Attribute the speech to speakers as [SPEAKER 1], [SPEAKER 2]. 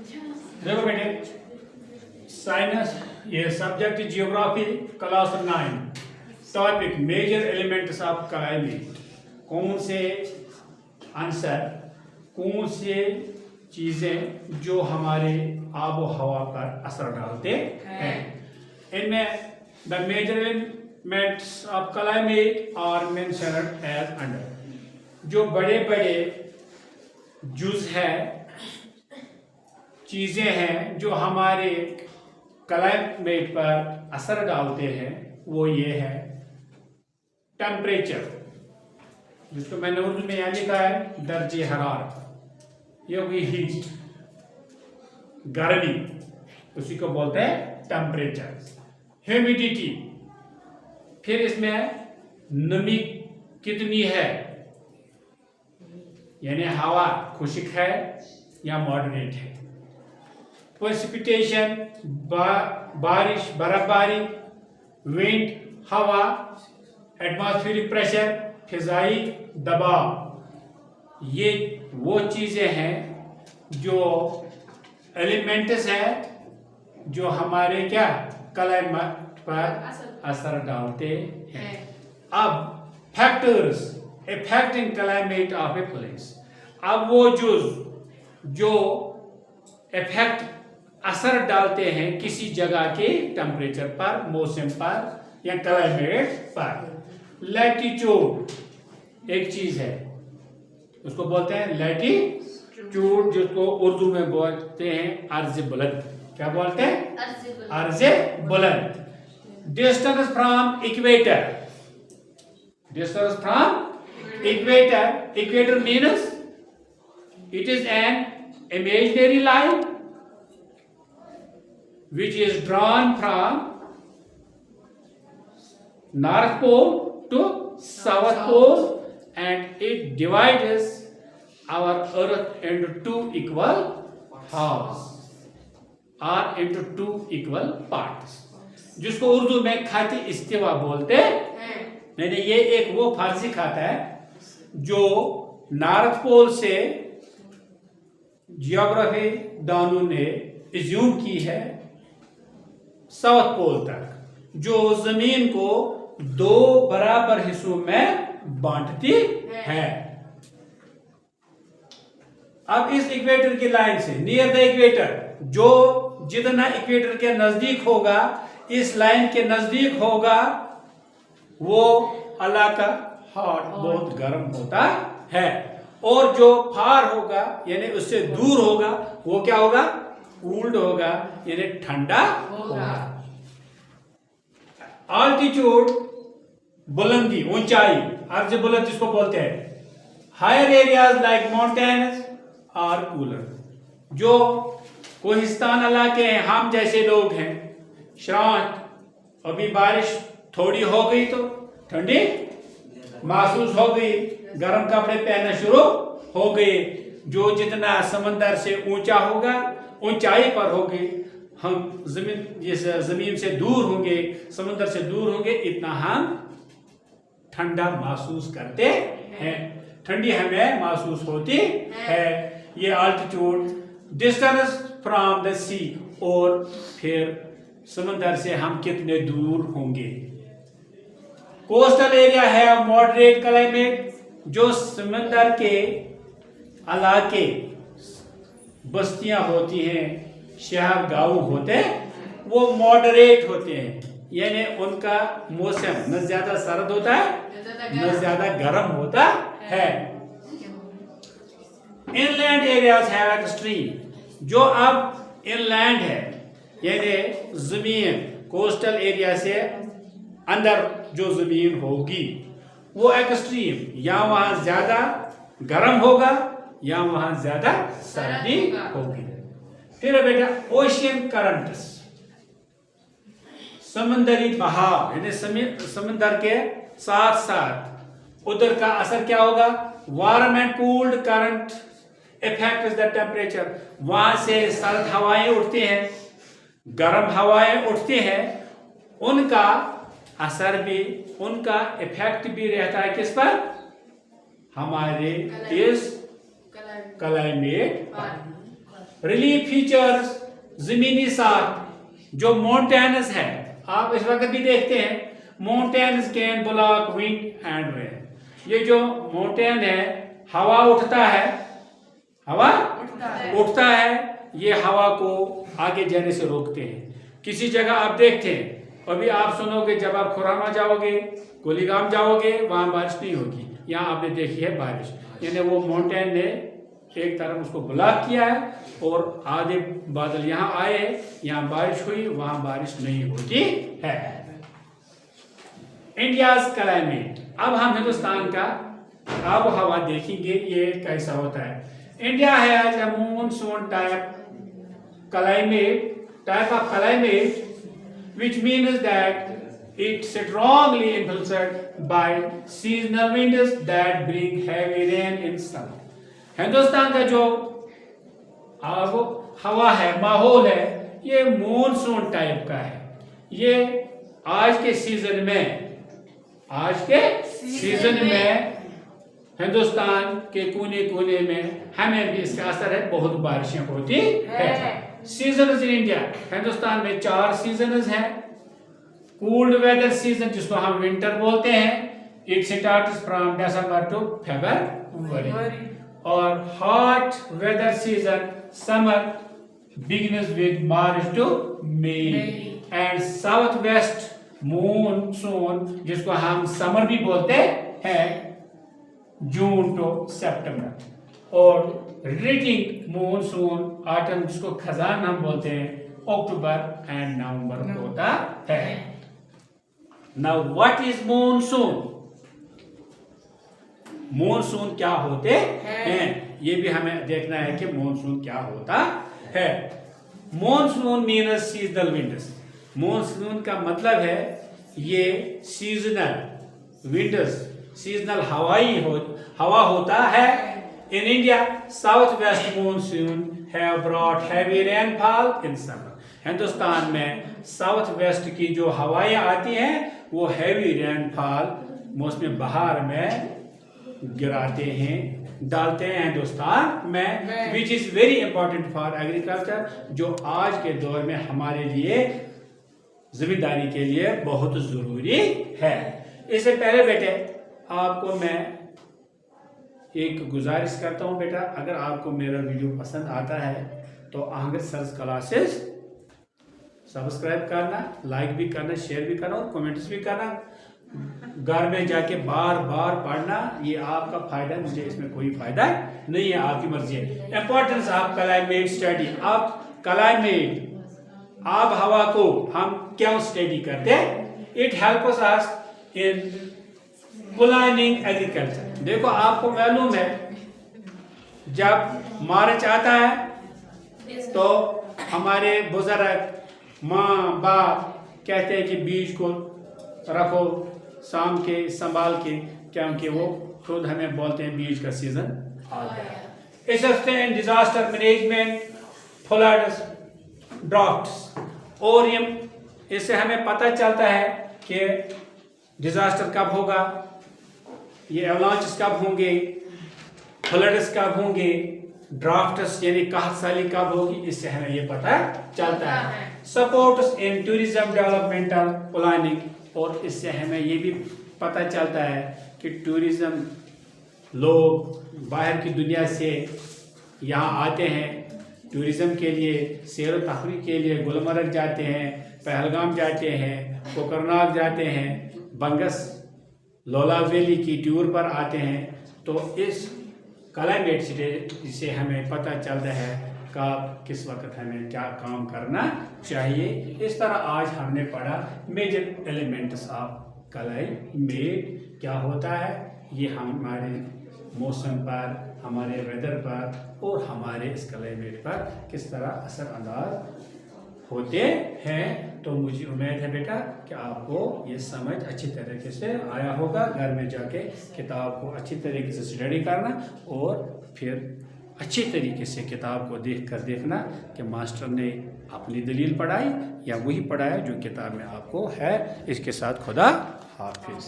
[SPEAKER 1] देखो बेटे, साइंस ये subject geography class 9, topic major elements of climate. कौन से आंसर, कौन से चीजें जो हमारे आबो हवा पर असर डालते हैं। इनमें the major elements of climate are mentioned as under. जो बड़े बड़े जुज है, चीजें हैं जो हमारे क्लाइमेट पर असर डालते हैं, वो ये है टेम्परेचर, जिसको मैंने उर्दू में यहाँ लिखा है दर्जे हरारत। ये होगी हीट, गर्मी, उसी को बोलते हैं टेम्परेचर। ह्यूमिडिटी, फिर इसमें नमी कितनी है, यानी हवा खुश्क है या मॉडरेट है। प्रेसिपिटेशन, बारिश, बर्फबारी। विंड, हवा। एटमॉस्फेरिक प्रेशर, फिजाई दबाव। ये वो चीजें हैं जो एलिमेंट्स हैं जो हमारे क्या क्लाइमेट पर असर डालते हैं। अब factors affecting climate of a place. अब वो जो इफेक्ट असर डालते हैं किसी जगह के टेम्परेचर पर, मौसम पर या क्लाइमेट पर। लैटिट्यूड एक चीज है, उसको बोलते हैं लैटिट्यूड, जिसको उर्दू में बोलते हैं अर्ज बुलंद। क्या बोलते हैं? अर्ज बुलंद। Distance from equator, distance from equator, equator means it is an imaginary line which is drawn from North Pole to South Pole, and it divides our Earth into two equal halves or into two equal parts, जिसको उर्दू में खाती इस्तिवा बोलते हैं। नहीं, ये एक वो फारसी खाता है जो नॉर्थ पोल से जियोग्राफी दानों ने एज्यूम की है साउथ पोल तक, जो जमीन को दो बराबर हिस्सों में बांटती है। अब इस इक्वेटर की लाइन से, नियर द इक्वेटर, जो जितना इक्वेटर के नजदीक होगा, इस लाइन के नजदीक होगा, वो इलाका हॉट, बहुत गर्म होता है, और जो फार होगा यानी उससे दूर होगा, वो क्या होगा? कूल्ड होगा, यानी ठंडा होगा। आल्टीट्यूड, बुलंदी, ऊंचाई, अर्ज बुलंद जिसको बोलते हैं। Higher areas like mountains are cooler, जो कोहिस्तान इलाके हैं, हम जैसे लोग हैं, शांत, अभी बारिश थोड़ी हो गई तो ठंडी महसूस हो गई, गर्म कपड़े पहनना शुरू हो गए। जो जितना समंदर से ऊंचा होगा, ऊंचाई पर होंगे, हम जमीन से दूर होंगे, समंदर से दूर होंगे, इतना हम ठंडा महसूस करते हैं, ठंडी हमें महसूस होती है। ये आल्टीट्यूड। डिस्टेंस फ्रॉम द सी, और फिर समंदर से हम कितने दूर होंगे। कोस्टल एरिया है मॉडरेट क्लाइमेट, जो समंदर के इलाके, बस्तियां होती हैं, शहर गांव होते हैं, वो मॉडरेट होते हैं, यानी उनका मौसम न ज्यादा सर्द होता है न ज्यादा गर्म होता है। इनलैंड एरियाज हैव एक्सट्रीम, जो अब इनलैंड है यानी जमीन कोस्टल एरिया से अंदर जो जमीन होगी, वो एक्सट्रीम, या वहां ज्यादा गर्म होगा या वहां ज्यादा सर्दी होगी। फिर बेटा ओशियन करंट्स, समंदरी बहाव, यानी समंदर के साथ साथ उधर का असर क्या होगा? Warm and cooled current effect the temperature, वहां से सर्द हवाएं उठती हैं, गर्म हवाएं उठती हैं, उनका असर भी, उनका इफेक्ट भी रहता है किस पर? हमारे इस क्लाइमेट पर। रिलीफ फीचर्स जमीनी साथ जो माउंटेन्स है, आप इस वक्त भी देखते हैं mountains can block wind and rain. ये जो माउंटेन है, हवा उठता है, हवा उठता है, ये हवा को आगे जाने से रोकते हैं। किसी जगह आप देखते हैं, अभी आप सुनोगे जब आप खुरामा जाओगे, कोलीगाम जाओगे, वहां बारिश नहीं होगी। यहाँ आपने देखी है बारिश, यानी वो माउंटेन ने एक तरफ उसको ब्लॉक किया है और आधे बादल यहाँ आए, यहाँ बारिश हुई, वहां बारिश नहीं होती है। इंडियाज क्लाइमेट, अब हम हिंदुस्तान का आब हवा देखेंगे ये कैसा होता है। India has a monsoon type of climate, which means that it's strongly influenced by seasonal winds that bring heavy rain in summer. Hindustan का जो अब हवा है, माहौल है, ये मॉनसून टाइप का है। ये आज के सीजन में हिंदुस्तान के कोने कोने में हमें भी इसका असर है, बहुत बारिशें होती है। सीजन्स इन इंडिया, हिंदुस्तान में 4 सीजन्स हैं। कूल्ड वेदर सीजन जिसको हम विंटर बोलते हैं, it starts from December to February. और hot weather season summer begins with March to May. And south west monsoon जिसको हम समर भी बोलते हैं, जून टू सितंबर। और रिटिंग मॉनसून ऑटम जिसको खजान हम बोलते हैं, अक्टूबर एंड नवंबर होता है। Now what is monsoon? Monsoon क्या होते हैं, ये भी हमें देखना है कि मॉनसून क्या होता है। Monsoon means seasonal winds. Monsoon का मतलब है ये सीजनल विंड्स, सीजनल हवा होता है। In India south west monsoon have brought heavy rainfall in summer. Hindustan में साउथ वेस्ट की जो हवाएं आती हैं वो हैवी रेनफॉल मौसम बहार में गिराते हैं, डालते हैं हिंदुस्तान में, which is very important for agriculture, जो आज के दौर में हमारे लिए जिम्मेदारी के लिए बहुत जरूरी है। इससे पहले बेटे आपको मैं एक गुजारिश करता हूं बेटा, अगर आपको मेरा वीडियो पसंद आता है तो आंगन सर्च क्लासेस सब्सक्राइब करना, लाइक भी करना, शेयर भी करना और कमेंट्स भी करना। घर में जाके बार बार पढ़ना, ये आपका फायदा, मुझे इसमें कोई फायदा नहीं है, आपकी मर्जी है। Importance of climate study. आप क्लाइमेट, आब हवा को हम क्यों स्टडी करते हैं? It helps us in planning agriculture. देखो आपको मालूम है जब मार्च आता है तो हमारे बुजुर्ग माँ बाप कहते हैं कि बीज को रखो शाम के संभाल के, क्योंकि वो खुद हमें बोलते हैं बीज का सीजन आ गया। इस डिजास्टर मैनेजमेंट, फ्लड्स, ड्राफ्ट्स, और इससे हमें पता चलता है कि डिजास्टर कब होगा, ये एवलांचेस कब होंगे, फ्लड्स कब होंगे, ड्राफ्ट्स यानी कहत साली कब होगी, इससे हमें ये पता चलता है। सपोर्ट्स इन टूरिज्म डेवलपमेंटल प्लानिंग, और इससे हमें ये भी पता चलता है कि टूरिज्म, लोग बाहर की दुनिया से यहाँ आते हैं टूरिज्म के लिए, सैर तफरीह के लिए, गुलमर्ग जाते हैं, पहलगाम जाते हैं, कोकरनाग जाते हैं, बंगस लोला वैली की टूर पर आते हैं। तो इस क्लाइमेट से हमें पता चलता है कब किस वक्त हमें क्या काम करना चाहिए। इस तरह आज हमने पढ़ा मेजर एलिमेंट्स ऑफ क्लाइमेट क्या होता है, ये हमारे मौसम पर, हमारे वेदर पर और हमारे इस क्लाइमेट पर किस तरह असरअंदाज होते हैं। तो मुझे उम्मीद है बेटा कि आपको ये समझ अच्छी तरीके से आया होगा। घर में जाके किताब को अच्छी तरीके से स्टडी करना और फिर अच्छी तरीके से किताब को देखना कि मास्टर ने अपनी दलील पढ़ाई या वही पढ़ाया जो किताब में आपको है। इसके साथ खुदा हाफिज।